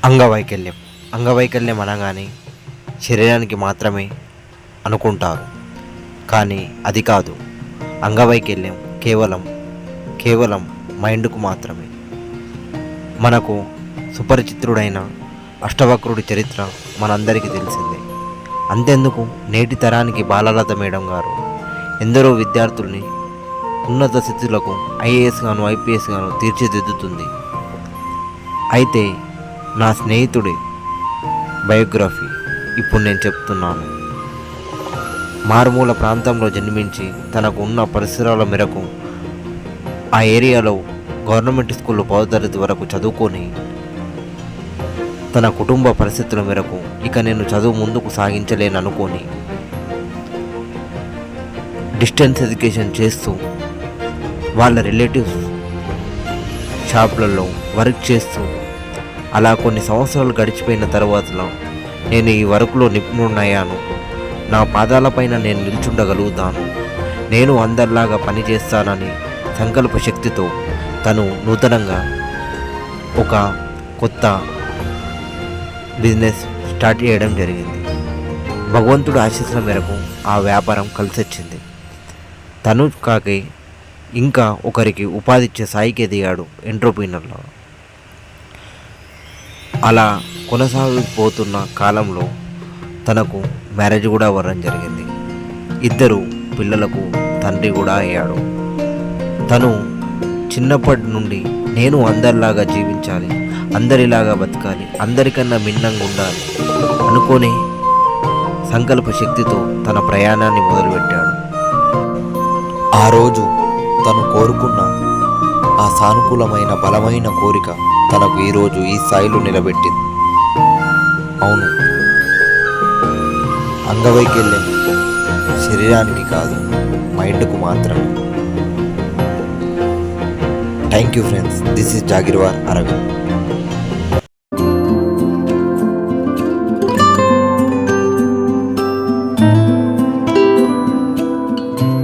అంగవైకల్యం అంగవైకల్యం అనగానే శరీరానికి మాత్రమే అనుకుంటారు, కానీ అది కాదు. అంగవైకల్యం కేవలం మైండ్కు మాత్రమే. మనకు సుపరిచితుడైన అష్టవక్రుడి చరిత్ర మనందరికీ తెలిసిందే. అంతెందుకు, నేటి తరానికి బాలలత మేడం గారు ఎందరో విద్యార్థుల్ని ఉన్నత స్థితులకు ఐఏఎస్ గాను ఐపీఎస్ గాను తీర్చిదిద్దుతుంది. అయితే నా స్నేహితుడి బయోగ్రఫీ ఇప్పుడు నేను చెప్తున్నాను. మారుమూల ప్రాంతంలో జన్మించి తనకు ఉన్న పరిసరాల మేరకు ఆ ఏరియాలో గవర్నమెంట్ స్కూల్లో 10వ తరగతి వరకు చదువుకొని తన కుటుంబ పరిస్థితుల మేరకు ఇక నేను చదువు ముందుకు సాగించలేను అనుకొని డిస్టెన్స్ ఎడ్యుకేషన్ చేస్తూ వాళ్ళ రిలేటివ్స్ షాపులలో వర్క్ చేస్తూ అలా కొన్ని సంవత్సరాలు గడిచిపోయిన తర్వాతలో నేను ఈ వర్క్లో నిపుణుడయ్యాను. నా పాదాలపైన నేను నిల్చుండగలుగుతాను, నేను అందరిలాగా పనిచేస్తానని సంకల్ప శక్తితో తను నూతనంగా ఒక కొత్త బిజినెస్ స్టార్ట్ చేయడం జరిగింది. భగవంతుడు ఆశీస్సుల మేరకు ఆ వ్యాపారం కలిసొచ్చింది. తను కాకి ఇంకా ఒకరికి ఉపాధి ఇచ్చే స్థాయికి ఎదిగాడు ఎంట్రప్రీనర్లో. అలా కొనసాగిపోతున్న కాలంలో తనకు మ్యారేజ్ కూడా అవ్వడం జరిగింది. 2 పిల్లలకు తండ్రి కూడా అయ్యాడు. తను చిన్నప్పటి నుండి నేను అందరిలాగా జీవించాలి, అందరిలాగా బతకాలి, అందరికన్నా భిన్నంగా ఉండాలి అనుకునే సంకల్ప శక్తితో తన ప్రయాణాన్ని మొదలుపెట్టాడు. ఆ రోజు తను కోరుకున్న ఆ సానుకూలమైన బలమైన కోరిక తనకు ఈరోజు ఈ స్థాయిలో నిలబెట్టింది. అవును, అంగవైకల్యం శరీరానికి కాదు, మైండ్కు మాత్రమే. Thank you friends. This is Jagirwar Arvind.